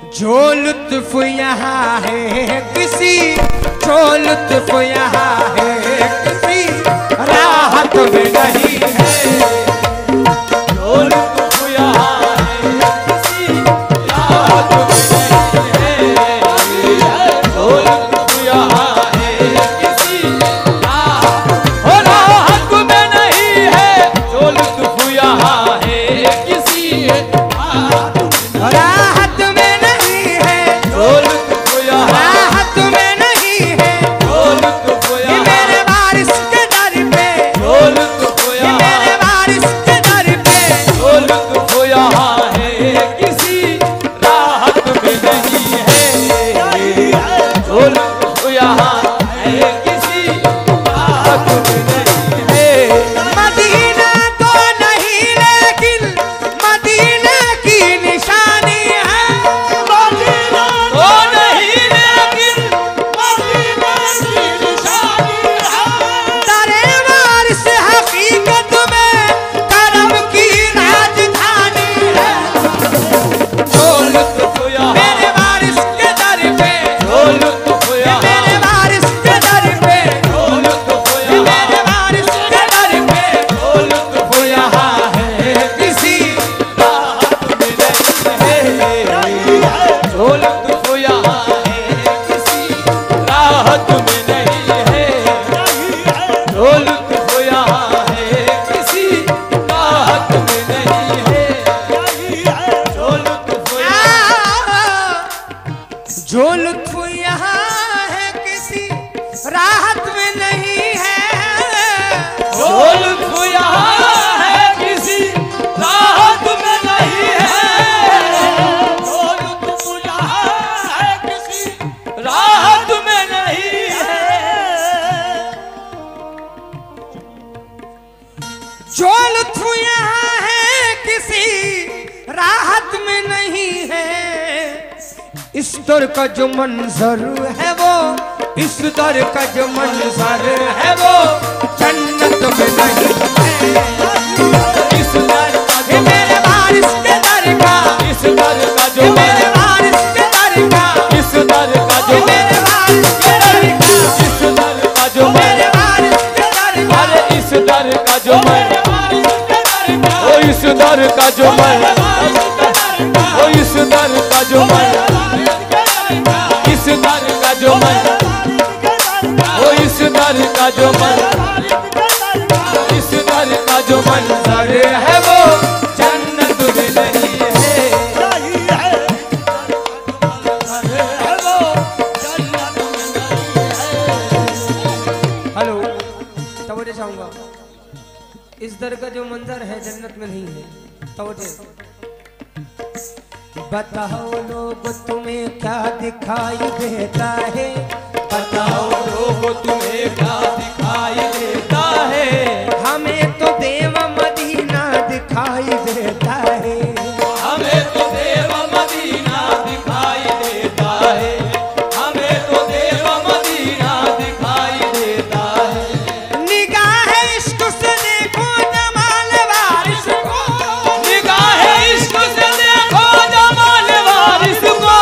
जो लुत्फ यहाँ है किसी, जो लुत्फ यहाँ है किसी राहत में नहीं है। जो लुत्फ यहाँ है किसी राहत में नहीं है। जो लुत्फ यहाँ है किसी राहत में नहीं है। जो लुत्फ यहाँ है किसी राहत में नहीं है। जो लुत्फ यहाँ राहत में नहीं है। जो लुत्फ यहाँ मेरे वारिस के दर पे, जो लुत्फ यहाँ मेरे वारिस के दर पे, जो लुत्फ यहाँ है किसी राहत में नहीं है। जो लुत्फ यहाँ है किसी राहत में नहीं है। मदीना तो नहीं लेकिन मदीने की निशानी है। मदीना तो नहीं लेकिन मदीना की निशानी है। दरे वारिस हकीकत में करम की राजधानी है। जो लुत्फ यहाँ मेरे वारिस के दर पे, जो लुत्फ यहाँ मेरे वारिस के दर पे, जो लुत्फ यहाँ मेरे वारिस के दर पे, जो लुत्फ यहाँ है किसी राहत में नहीं है। जो लुत्फ यहाँ है किसी राहत में नहीं है। जो लुत्फ यहाँ है किसी राहत में नहीं है। जो लुत्फ जो लुत्फ यहाँ है किसी राहत में नहीं है। जो लुत्फ यहाँ है किसी राहत में नहीं है। जो लुत्फ यहाँ है किसी राहत में नहीं है। जो लुत्फ यहाँ है किसी राहत में नहीं है। इस दर का जो मंजर है वो, इस दर का जो मंजर है वो जन्नत में नहीं है। इस दर का ये जो मेरे वारिस के दर का, इस दर का ये जो मेरे वारिस के दर का, इस दर का ये जो मेरे वारिस के दर का, इस दर का जो मेरे वारिस के दर का, अरे इस दर का जो ओ इस दर का जो ओ इस दर का जो इस दर का जो ओ इस दर का जो इस दर का जो मंजर है वो जन्नत में नहीं है। हेलो, तवज्जो चाहूंगा। इस दर का जो मंजर है जन्नत में नहीं है। तवज्जो। बताओ लोग तुम्हें क्या दिखाई देता है। बताओ लोग तुम्हें क्या दिखाई देता है। हमें तो देव मदीना दिखाई देता है। हमें तो देव मदीना दिखाई देता है। हमें तो देव मदीना दिखाई देता है। निगाह इश्क से देखो जमाल वारिस को, निगाह इश्क से देखो जमाल वारिस को।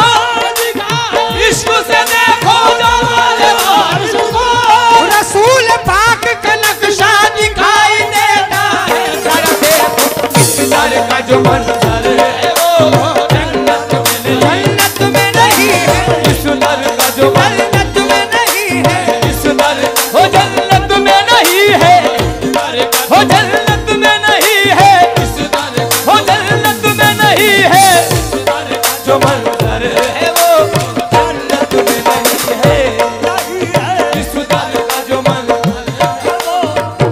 इश्क से देखो जमाल वारिस को। रसूल पाक का नक्शा दिखाई देता है। जरा देखो इस दर का जो मंजर है वो जन्नत में नहीं। जन्नत में नहीं है। इस दर का जो जन्नत में नहीं है। इस दर हो जन्नत में नहीं है। हो जन्नत में नहीं है। इस दर हो जन्नत में नहीं है। जो मंजर है वो जन्नत में नहीं है। इस दर का जो मंजर है वो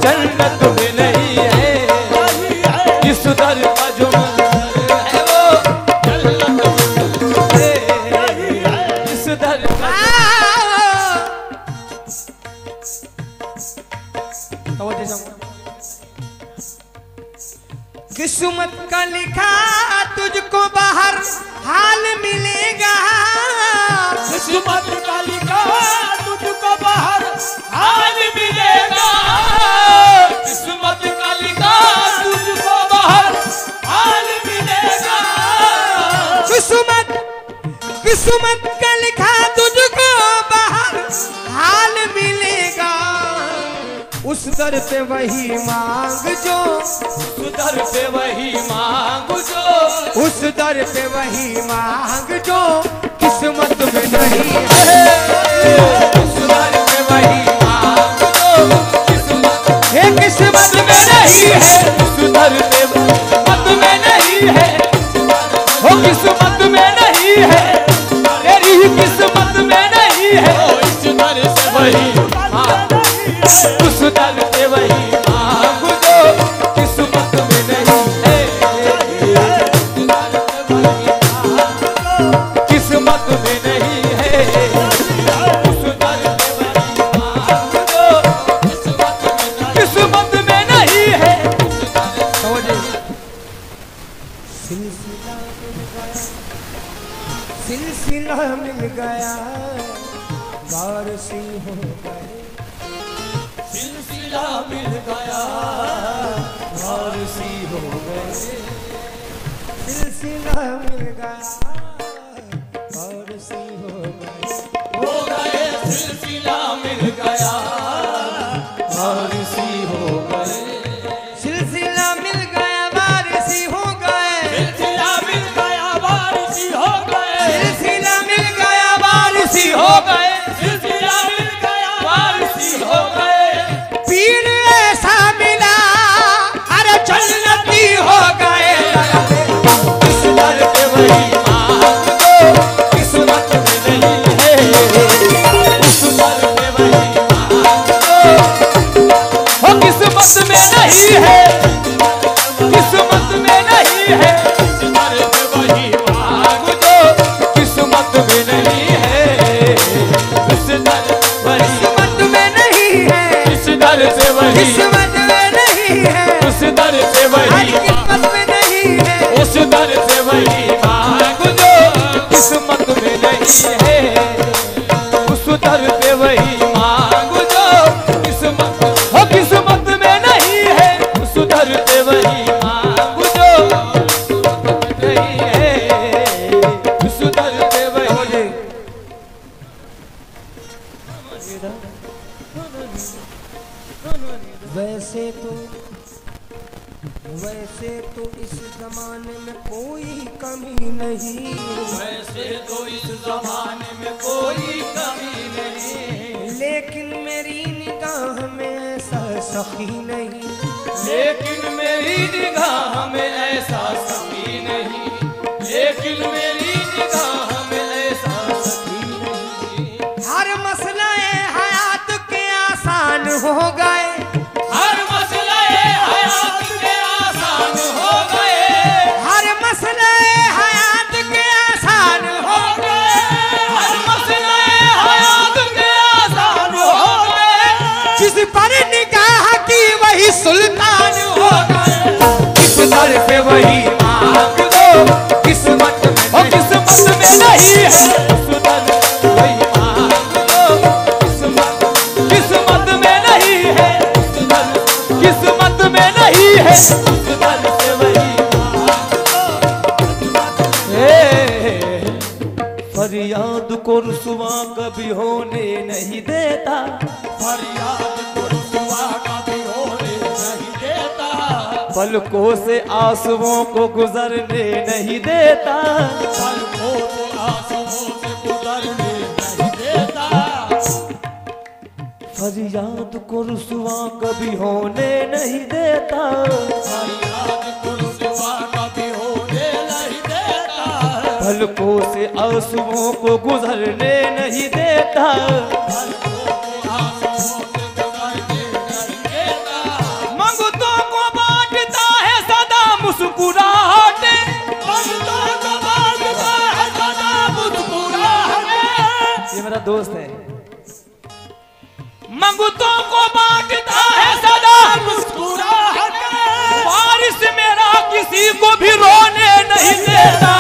जन्नत में नहीं है। इस दर का जो मंजर है वो जन्नत में नहीं है। इस दर का किस्मत का लिखा तुझको बाहर हाल मिलेगा, उस दर पे वही मांग जो, उस दर पे वही मांग जो, उस दर पे वही मांग जो किस्मत में नहीं है। उस दर पे वही मांग जो किस्मत किस्मत में नहीं है, उस दर पे किस्मत में नहीं है, वो किस्मत में नहीं है, तेरी किस्मत में नहीं है। इस दर से वही उस दर से वही मांग जो किस्मत में नहीं है, किस्मत में नहीं है, उस दर से वही मांग जो किस्मत में नहीं है। सिलसिला मिल गया, वारसी हो गए, सिलसिला मिल गया, वारसी हो गए, सिलसिला मिल गया, वारसी हो गए, सिलसिला मिल गया, वारसी हो गए, सिलसिला मिल गया, वारसी हो गए, सिलसिला मिल गया, वारसी हो गए, सिलसिला मिल गया, वारसी हो गए, सिलसिला मिल गया, वारसी हो गए, पीर ऐसा मिला, अरे जन्नती हो गए। इस दर पे वही मांग जो किस्मत में नहीं है, उस दर पे वही मांग जो वो किस्मत में नहीं है, किस्मत में नहीं है। इस दर पे वही मांग जो किस्मत में नहीं है, इस दर वही किस्मत में नहीं है, इस दर से वही किस्मत में नहीं है, उस दर से हर वही किस्मत में नहीं है, उस दर से वही मांग जो किस्मत में नहीं है, उस दर पे वही मांग जो किस्मत हो किस्मत में नहीं है, उस दर पे वही मांग जो नहीं है, उस दर पे वही वैसे तो इस जमाने में कोई कमी नहीं, वैसे तो इस जमाने में कोई कमी नहीं, लेकिन मेरी निगाह में ऐसा सखी नहीं, लेकिन मेरी निगाह में ऐसा सखी नहीं, लेकिन मेरी निगाह में ऐसा सखी नहीं। हर मसला हयात के आसान हो गए, हर मसला हयात के आसान हो गए, हर मसला हयात के आसान हो गए, हर मसला हयात के आसान हो गए, जिस पर निगाह की वही सुल्तान हो गए। इस दर पे वही मांग दो किस्मत में किस्मत में नहीं है, उस दर पे वही मांग दो किस्मत किस्मत में नहीं है, उस दर किस्मत में नहीं है, उस दर से वही मांग दो। फरियाद को रुसवा कभी होने नहीं देता, फरियाद को रुसवा कभी होने नहीं देता, पलकों से आंसुओं को गुजरने नहीं देता, पलकों से आंसुओं से गुजरने नहीं देता, फरियाद को रुसवा कभी होने नहीं देता, फरियाद को रुसवा कभी होने नहीं देता, पलकों से आंसुओं को गुजरने नहीं देता, मंगतों को बांटता है सदा मुस्कुराहटे, मंगतों को बांटता है सदा मुस्कुराहटे, ये मेरा दोस्त है। मंगतों को बांटता है सदा मुस्कुराहटे, बारिश मेरा किसी को भी रोने नहीं देता,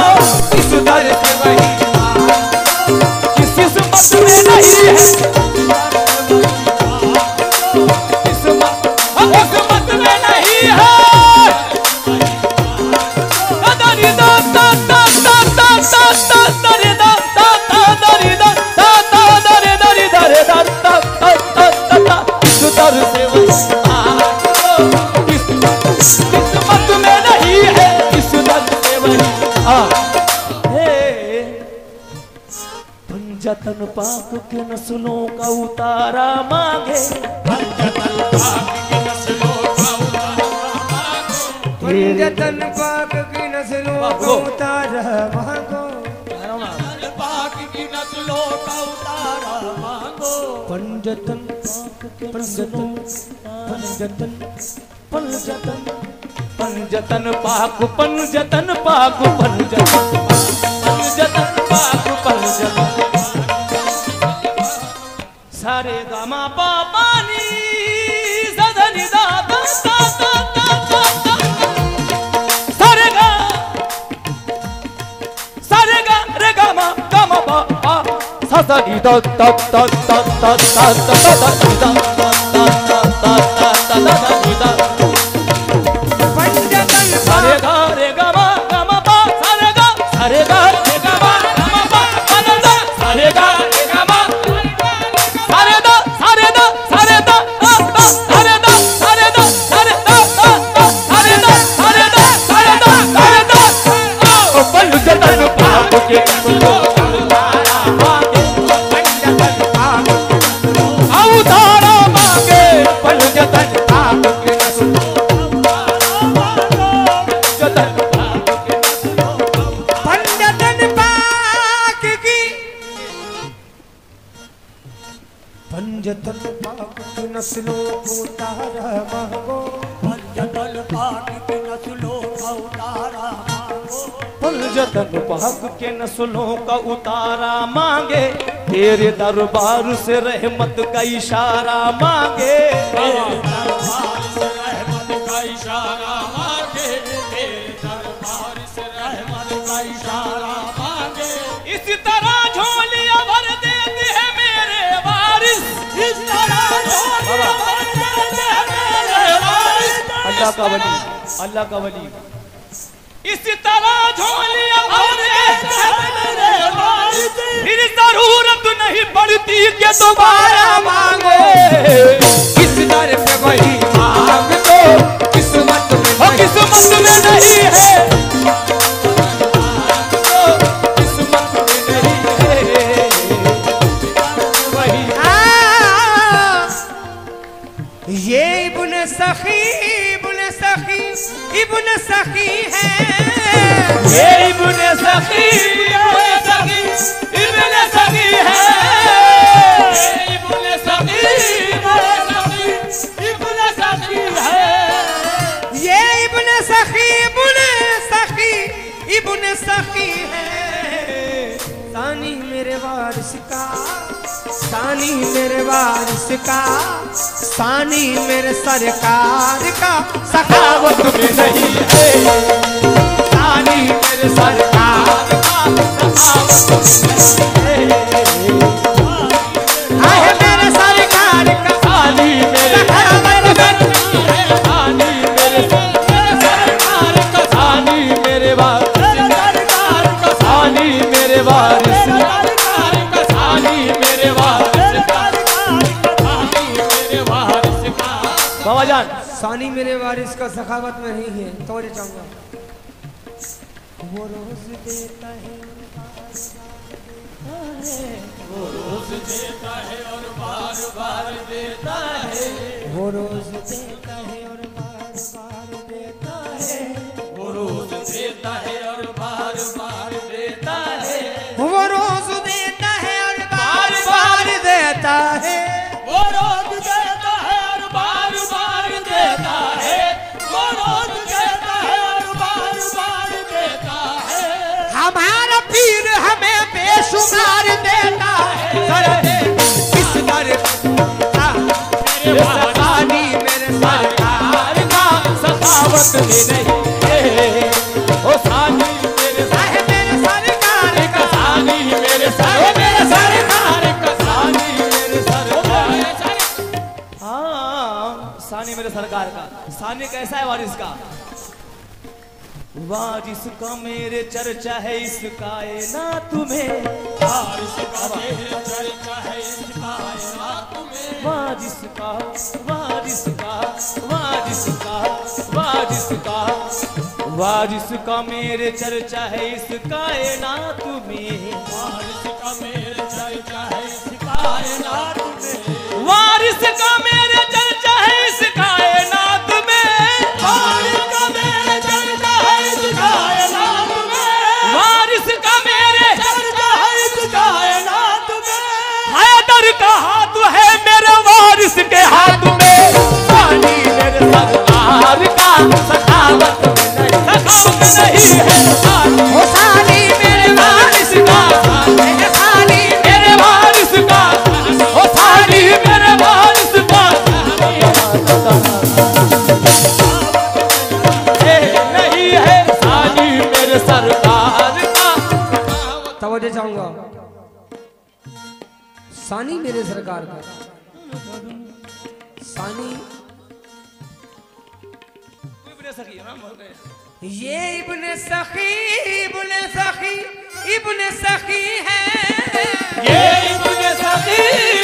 इस दर से वही किस्मत में नहीं है, किस्मत में नहीं है, दरी दा दा दा दा दा दा दा दरी दा दा जतन पाक के नस्लों का उतारा मांगे, पंजतन पाक की नस्लों का उतारा मांगो, पंजतन पाक की नस्लों का उतारा मांगो, पाक की नस्लों का उतारा मांगो, पंजतन पाक के नस्लों पंजतन पंजतन पंजतन पाक पंजतन पाक पंजतन पंजतन पाक पंजतन सारे गामा पापा नी सदनी दा दा दा दा दा दा सारे गा रे गामा गामा पा सदनी दा दा दा दा दा दा दा दा सारे गा रे गामा गामा पा सारे गा रे गामा गामा पा सारे गा रे गामा सारे दा सारे दा सारे दा सारे दा सारे दा सारे दा सारे दा सारे दा सारे दा सारे दा ओ पंजतन पाप के नस्लों का उतारा मांगे, पंजतन पाप उतारा मांगे, पंजतन पाप के नस्लों पंजतन पाक की नस्लों को उतारा मांगो, पंजतन पाक की नस्लों का उतारा मांगो, पंजतन पाक के नस्लों का उतारा मांगे, तेरे दरबार से रहमत का इशारा मांगे, तेरे दरबार से रहमत का इशारा मांगे, तेरे दरबार से रहमत का इशारा मांगे, इस तरह झोलियां भर देते हैं मेरे वारिस, इस तरह झोलियां भर देते हैं मेरे वारिस, अल्लाह का वली, अल्लाह का वली, इस तरह झोलियां भर देते हैं मेरे वारिस, फिर जरूरत नहीं पड़ती कि दोबारा मांगो, किस दर पे वही मांग दो, किस्मत में हो किस्मत में नहीं है, किस्मत में नहीं है, वही ये इब्न सखी इब्न सखी इब्न सखी है, ये इब्न सखी इब्न सखी इब्न सखी है, इब्न सखी इब्न सखी है, ये इब्न सखी इब्न सखी इब्न सखी है, सानी मेरे वारिस का, सानी मेरे वारिस का, सानी मेरे सरकार का, सखावत में नहीं है, सानी मेरे सरकार का, सखावत में नहीं है, मेरे सरकार का, सानी मेरे सखावत में सानी मेरे सरकार का, सानी मेरे वारिस का, सानी मेरे वारिस का, सानी मेरे वारिस का, बाबा जान सानी मेरे वारिस का सखावत में नहीं है, तो ये चाहूंगा वो रोज देता है वो रोज देता है और बार बार देता है, वो रोज देता है और बार बार देता है, वो रोज देता है और बार बार देता है, वो रोज देता है और बार बार देता है, वो रोज देता है और बार बार देता है, वो रोज देता है और बार बार देता है, हमारा पीर हमें बेशुमार देता है, किस दर सानी मेरे सरकार का, सखावत में नहीं है, ओ सानी मेरे मेरे सरकार का, सानी मेरे सरकार का, सानी मेरे सरकार, हाँ सानी मेरे सरकार का, सानी कैसा है वारिस का, वारिस का मेरे चर्चा है इस कायनात में, वारिस का मेरे चर्चा है इस कायनात में, वारिस का वारिस का वारिस का वारिस का वारिस का मेरे चर्चा है इस कायनात में, वारिस का मेरे चर्चा वारिस के हाथ में सानी मेरे सरकार का सखावत नहीं है ओ सानी मेरे वारिस का, सानी मेरे वारिस का, ओ सानी मेरे वारिस का नहीं है सानी मेरे सरकार का। तवज्जो चाहूंगा, सानी मेरे सरकार का, सानी ये इब्ने सखी, इब्ने सखी, इब्ने सखी है, ये इब्ने सखी,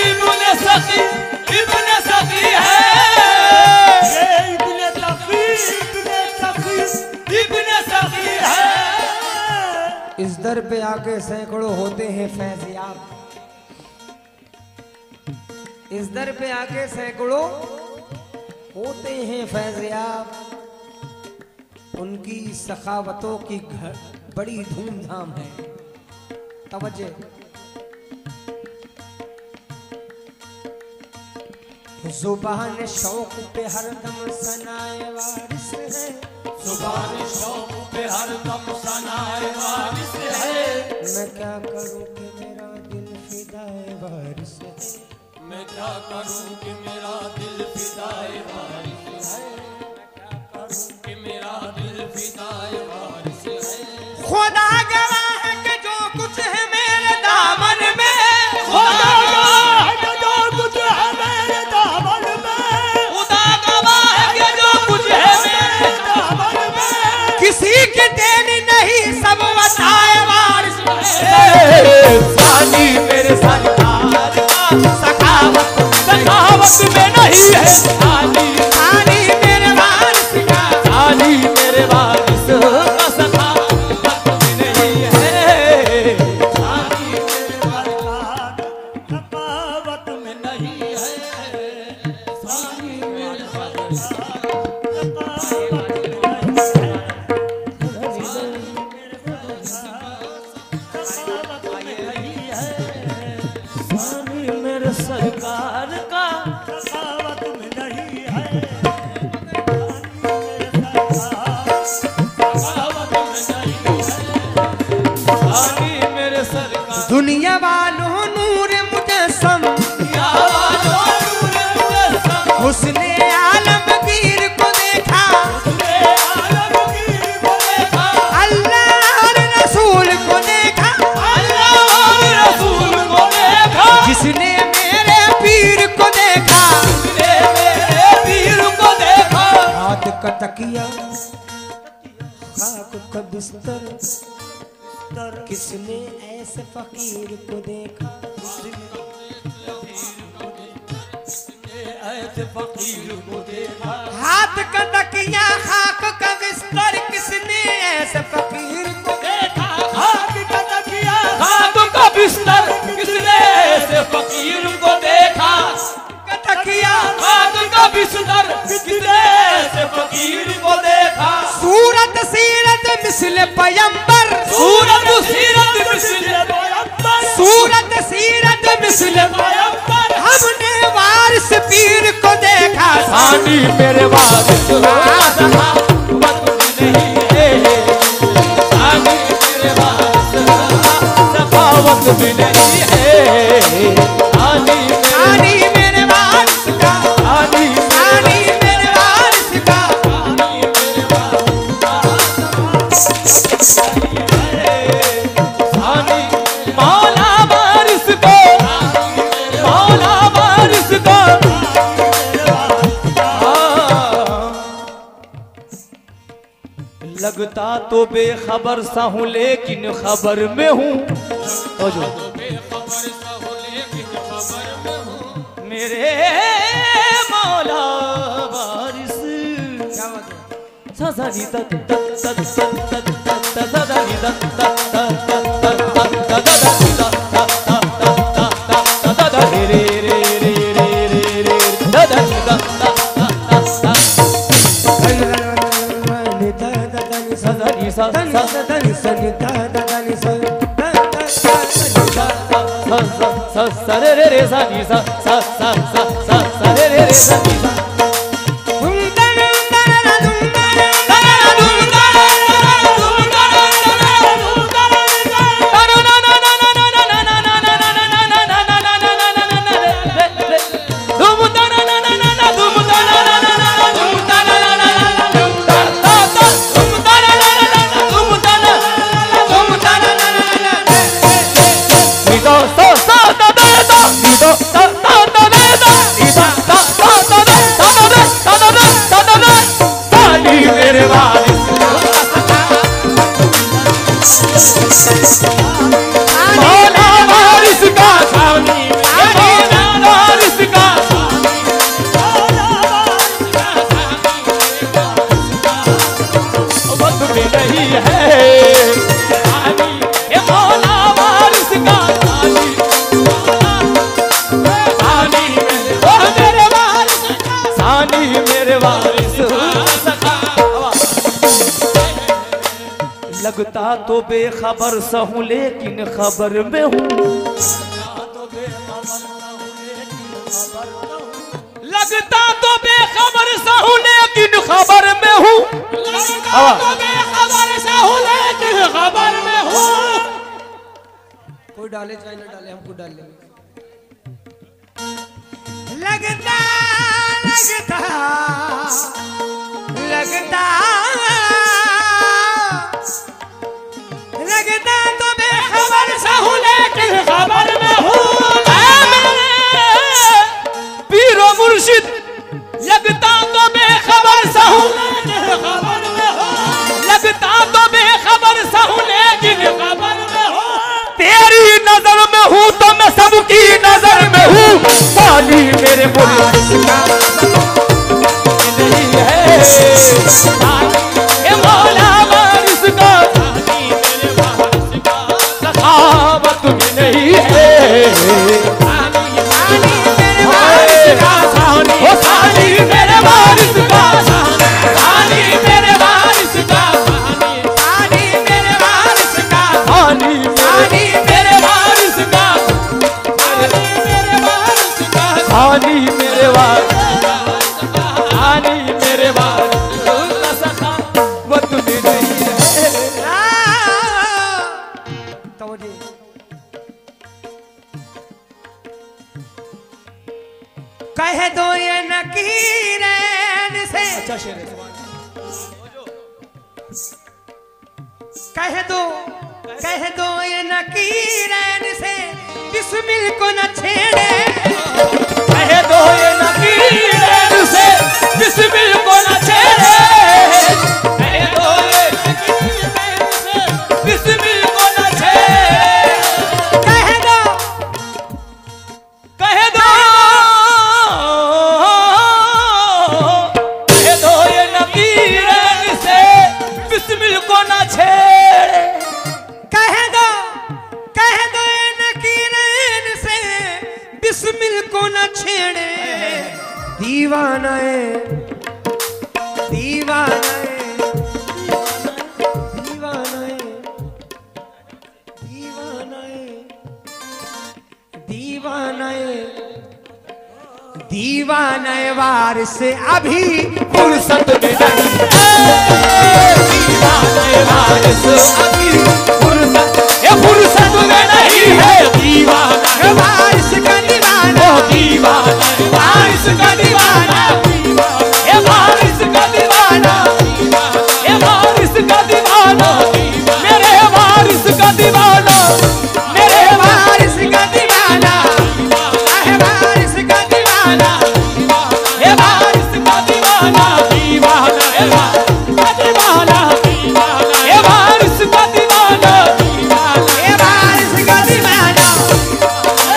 इब्ने सखी, इब्ने सखी है, ये इब्ने सखी, इब्ने सखी, इब्ने सखी है। इस दर पे आके सैकड़ों होते हैं फैज़याब, इस दर पे आके सैकड़ों होते हैं फैज़याब। उनकी सखावतों की बड़ी धूमधाम है। तवज्जो, जुबान शौक पे हरदम सनाए वारिस है, जुबान शौक पे हरदम सनाए वारिस है। मैं क्या करूं कि मेरा दिल फिदाए वारिस है, मैं क्या करूं कि मेरा दिल फिदाए वारिस है, कि मेरा दिल फिदाए वारिस है। खुदा गवाह है कि जो कुछ है मेरे दामन में, खुदा गवाह है कि जो कुछ है मेरे दामन में, खुदा गवाह है कि जो कुछ है मेरे दामन में। किसी की देनी नहीं सब बताए वारिस सानी मेरे सरकार का सखावत, सखावत में नहीं है सानी, सानी मेरे वारिस का, सानी मेरे वारिस का सखावत में नहीं है, सानी मेरे सरकार सखावत में नहीं है, सानी मेरे सरकार सखावत में नहीं है। मेरे सरकार का सखावत में नहीं है, सखावत में नहीं है। सानी मेरे सरकार दुनिया वालों नूर मुजस्सम, हुस्ने आलमगीर को देखा, अल्लाह और रसूल को देखा, रसूल को देखा, जिसने मेरे पीर को देखा, मेरे पीर को देखा, हाथ का तकिया खाक का बिस्तर, किसने ऐसे फकीर को देखा, ऐसे फकीर को देखा। हाथ का तकिया खाक का बिस्तर, किसने ऐसे फकीर को देखा, हाथ का तकिया हाथ का बिस्तर किसने ऐसे फकीर को देखा, का तकिया हाथ का बिस्तर किसने ऐसे फकीर को देखा, सूरत सीरत मिस्ल पयंबर, सूरत सीरत मिस्ल पैगंबर, सूरत सीरत मिस्ल पैगंबर। हमने वारिस पीर को देखा, सानी मेरे वारिस का सखावत नहीं है, सानी मेरे वारिस का सखावत भी नहीं है, सानी सानी मेरे वारिस का, सानी सानी मेरे वारिस का, सानी मौला वारिस को, मौला वारिस को लगता तो बेखबर सा हूँ लेकिन खबर में हूँ, मेरे मौला वारिस सदानी तत तत तत तत तत तत सदानी तत तत तत तत तत तत रे रे रे रे रे रे रे सदानी तत सदानी सा सा रे रे रे सा नी सा सा सा सा सा सा लगता तो बेखबर सा हूँ लेकिन खबर में हूँ, लगता तो बेखबर सा हूँ लेकिन खबर में हूँ, खबर में हूँ। कोई डाले चाहे न डाले हमको डाल लेंगे। लगता लगता लगता लगता तो बेखबर सा हूँ लेकिन खबर में हूँ। पीरो मुर्शिद लगता तो बेखबर सा हूँ, खबर में हूँ। लगता तो बेखबर सा हूँ लेकिन खबर में हूँ। तेरी नजर में हूँ तो मैं सबकी नजर में हूँ। पानी मेरे मुर्शिद का नहीं है, ये मौला वारिस का सखावत में नहीं है। कह दो ये नकीरैन से, अच्छा शेर है। कह दो ये नकीरैन से बिस्मिल को न छेड़े। कह दो ये नकीरैन से बिस्मिल को न छेड़े। कह दो ये नकीरैन से बिस्मिल को न छेड़े। कह दो ये नकीरैन से बिस्मिल को न छेड़े। कह दो ये नकीरैन से बिस्मिल को न छेड़े। दीवाना है दीवाना है दीवाना है दीवाना है दीवाना है दीवाना है वारिस अभी फुर्सत में नहीं है। दीवाना है वारिस अभी फुर्सत, ये फुर्सत में नहीं है। दीवाना है वारिस का दीवाना, दीवाना है वारिस का दीवाना, ये वारिस का दीवाना, ये वारिस का दीवाना, मेरे वारिस का दीवाना, मेरे वारिस का दीवाना, वारिस का दीवाना, ये वारिस का दीवाना, दीवाना है वारिस का दीवाना, ये वारिस का दीवाना, ये वारिस का दीवाना,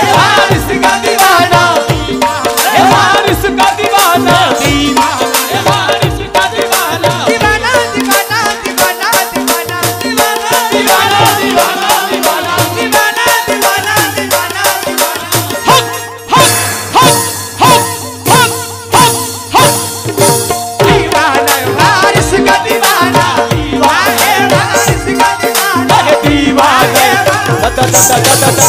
ये वारिस का दीवाना, ये वारिस का दीवाना, ये वारिस का दीवाना, दीवाना दीवाना दीवाना दीवाना दीवाना दीवाना दीवाना दीवाना दीवाना दीवाना दीवाना दीवाना। हक हक हक हक हक हक हक दीवाना वारिस का दीवाना, वारिस का दीवाना, दीवाना दा दा दा दा दा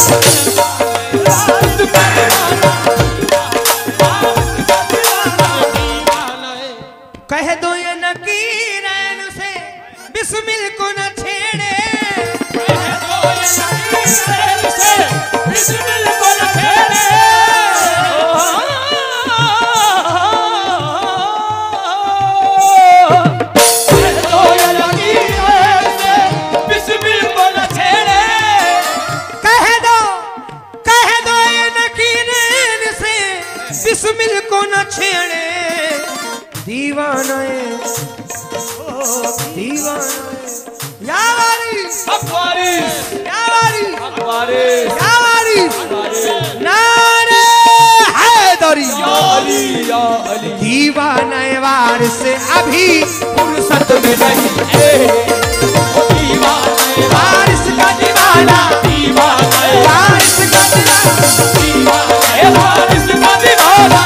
बिस्मिल को न छेड़े। कह दो ये लकीर से बिस्मिल को न छेड़े। कह दो ये नकीर से बिस्मिल को न छेड़े। दीवाना या वारिस नारे हैदरी दीवाना वारिस अभी फुर्सत में नहीं है। वारिस का दीवाना वारिस का दीवाना वारिस का दीवाना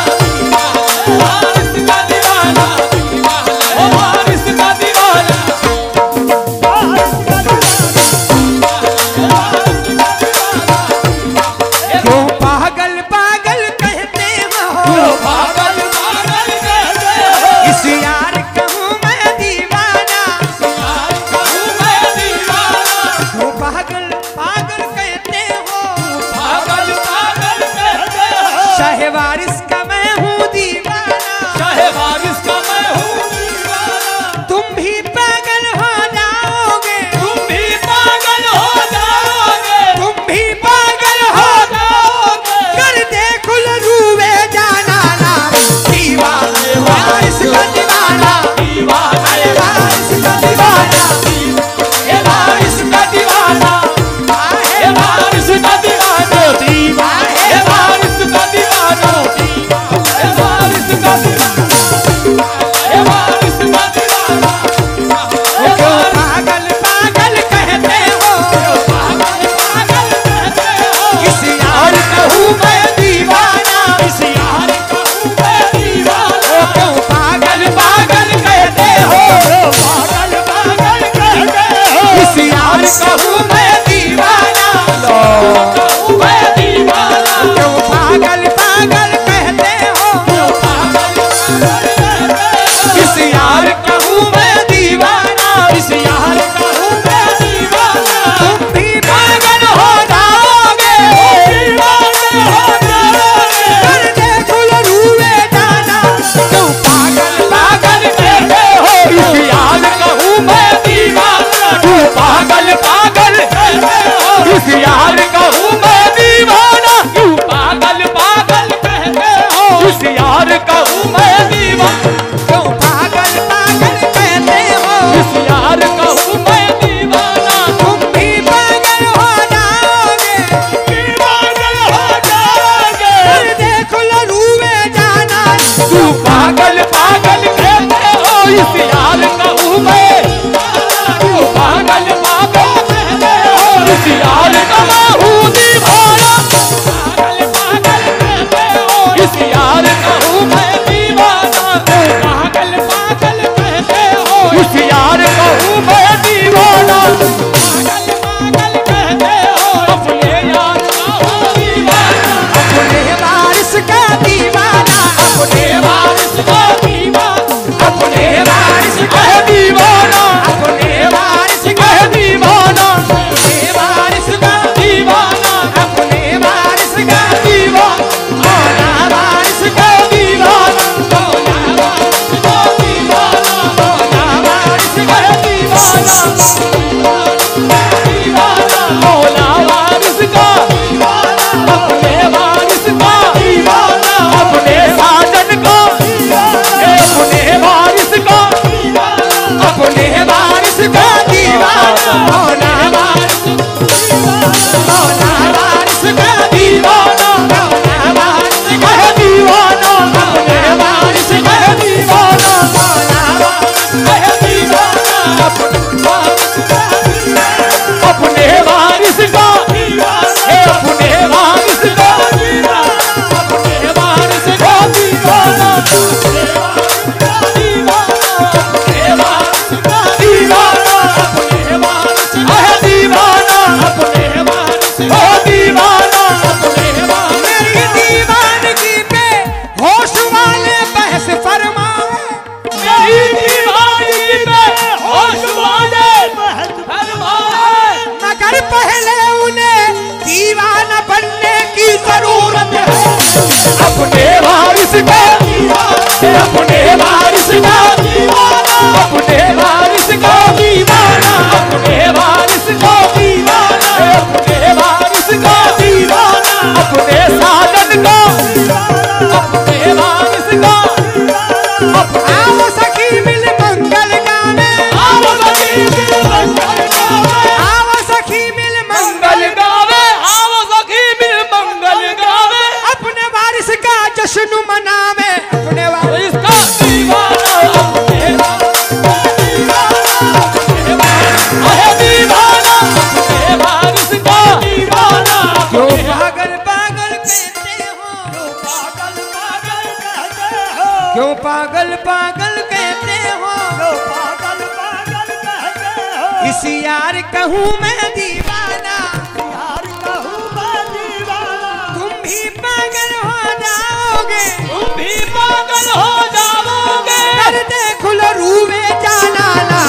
पागल पागल कहते हो, जो पागल पागल कहते हो, इस यार कहूँ मैं दीवाना, यार कहूँ मैं दीवाना, तुम भी पागल हो जाओगे, तुम भी पागल हो जाओगे। कर दे खुल रूबे जालाला,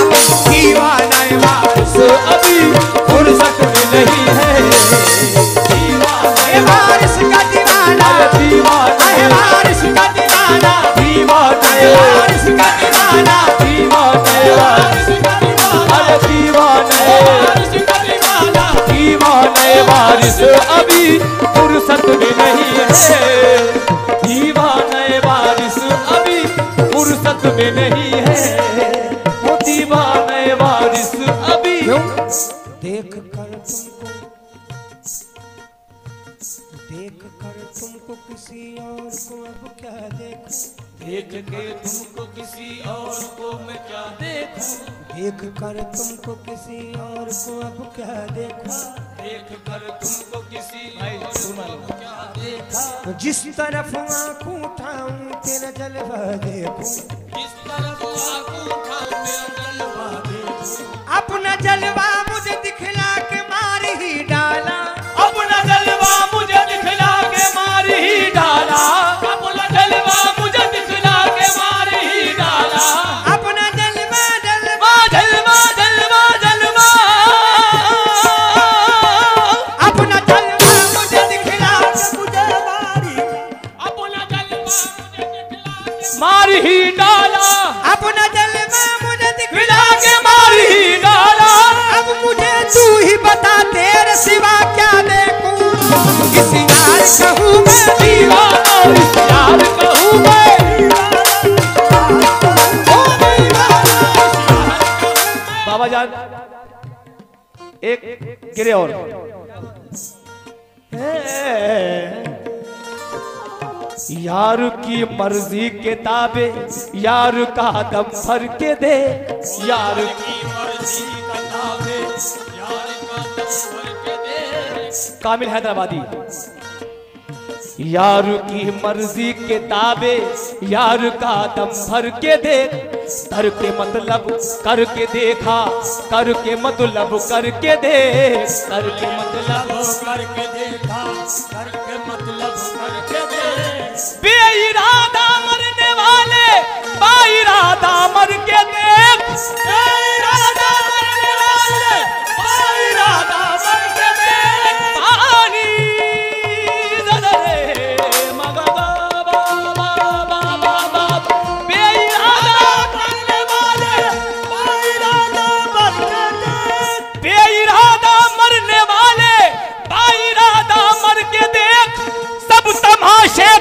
दीवाना वारिस अभी फुर्सत में नहीं है, ए वारिस का दीवाना, दीवाना ए वारिस का दीवाना, दीवाना ए वारिस का दीवाना, अरे दीवाने वारिस अभी फुर्सत में नहीं है, दीवाने वारिस अभी फुर्सत में नहीं है, वो दीवाने वारिस अभी। देख कर तुमको किसी और को अब क्या देखूं, देख के तुमको किसी और को मैं क्या देखूं, देख कर तुमको किसी और को अब क्या देखूं, देख कर तुमको किसी और को क्या देखा, जिस तरफ आँख उठाऊं तेरा जलवा देखूं, जिस तरफ आँख उठाऊं तेरा जलवा देखूं, अपना जलवा मुझे दिखला के मार ही डाला, अपना जलवा मुझे दिखला के मार ही डाला, अपना जलवा मुझे दिखला के मार ही डाला, अपना जलवा जलवा जलवा जलवा जलवा, अपना जलवा मुझे दिखला मुझे मारी, अपना जलवा मुझे दिखला के मार ही डाला, अपना जलवा मुझे दिखला दिखला के मार ही डाला। अब मुझे तू ही बता तेरे सिवा क्या देखूं, किस यार कहूँ मैं दीवाना इस यार कहूँ मैं, ओ दीवाना। बाबा जान एक गिरे और यार की मर्जी के ताबे यार का दम भर के दे, यार की मर्जी के ताबे यार का दम भर के दे। कामिल हैदराबादी। यार की मर्जी के ताबे यार का दम भर के दे, करके मतलब करके देखा, करके मतलब करके दे, करके मतलब करके देखा, करके मतलब करके दे। बेइरादा मरने वाले बाइरादा मर के देख, बेइरादा मरने वाले बाइरादा मर के देख। पानी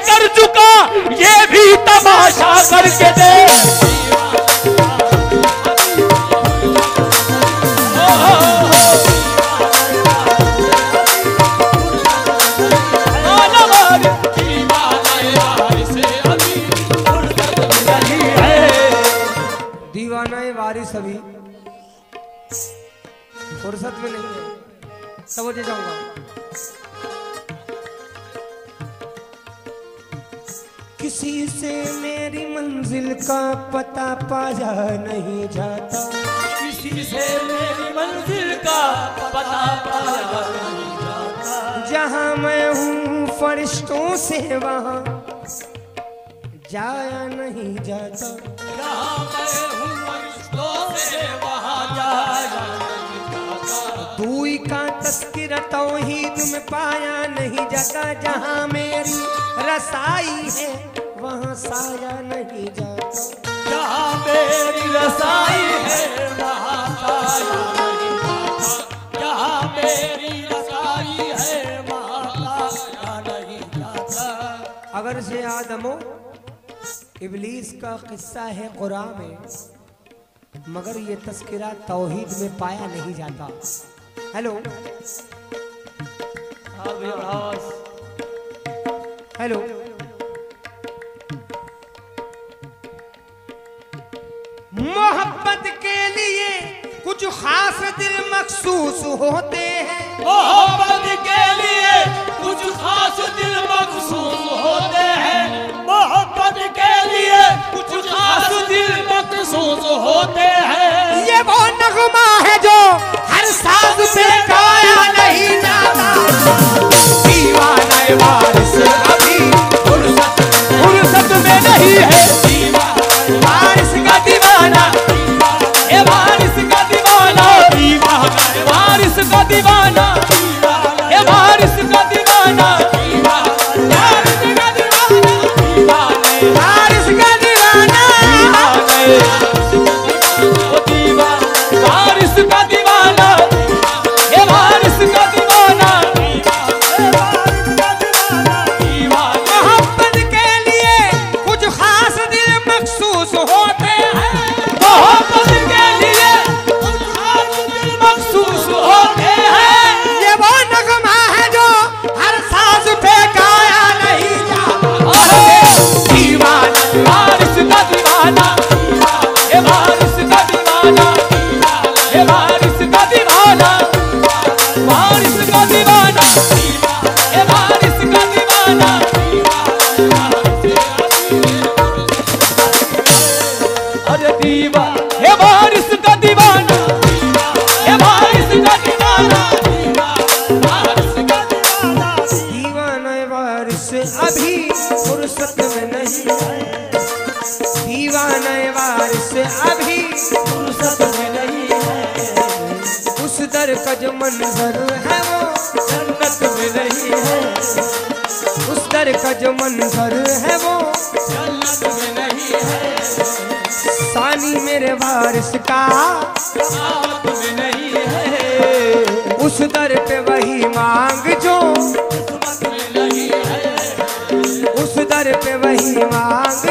कर चुका ये भी तमाशा करके दे। दीवाना वारिस अभी फुर्सत में नहीं है, समझ जाऊंगा। किसी से मेरी मंजिल का पता पाया नहीं जाता, किसी से मेरी मंजिल का पता पाया नहीं जाता। जहाँ मैं हूँ फरिश्तों से वहाँ जाया नहीं जाता, जहाँ मैं हूँ फरिश्तों से वहाँ जाया नहीं जाता। दूई का तस्किरा तौहीद में पाया नहीं जाता, जहाँ मेरी रसाई है वहाँ साया नहीं जाता, जहाँ मेरी रसाई है वहाँ साया नहीं जाता, जहाँ मेरी रसाई है वहाँ साया नहीं जाता। अगर से आदमो इबलीस का किस्सा है कुरान में, मगर ये तस्किरा तौहीद में पाया नहीं जाता। हेलो हेलो, मोहब्बत के लिए कुछ खास दिल मखसूस होते हैं, मोहब्बत के लिए कुछ खास दिल मखसूस होते हैं, मोहब्बत के लिए कुछ होते हैं। ये वो नगमा है जो हर साज पे गाया नहीं जाता। दीवाना वारिस अभी फुर्सत में नहीं है, वारिस का दीवाना, ए वारिस का दीवाना, वारिस का दीवाना, ए वारिस का दीवाना, वारिस का दीवाना, वारिस का दीवाना, वारिस का दीवाना, ए वारिस का दीवाना, मोहब्बत के लिए कुछ खास दिल मखसूस होते हैं। मोहब्बत के लिए कुछ खास दिल मखसूस होते हैं। ये वो नगमा है जो हर साज पे गाया नहीं जाता। दीवाना, वारिस का दीवाना, ए वारिस का दीवाना, ए वारिस का दीवाना, वारिस का दीवाना, ए वारिस का दीवाना। अरे दीवा, ए वारिस का दीवाना, ए वारिस का दीवाना, वारिस का दीवाना। दीवाना वारिस अभी फुर्सत में नहीं है। दीवाना वारिस अभी फुर्सत में नहीं है, उस दर का जो मंजर है वो, जन्नत में नहीं है, उस दर का जो मंजर है वो, जन्नत में नहीं है, सानी मेरे वारिस का साथ में नहीं है, उस दर पे वही मांग जो, किस्मत में नहीं है, उस दर पे वही मांग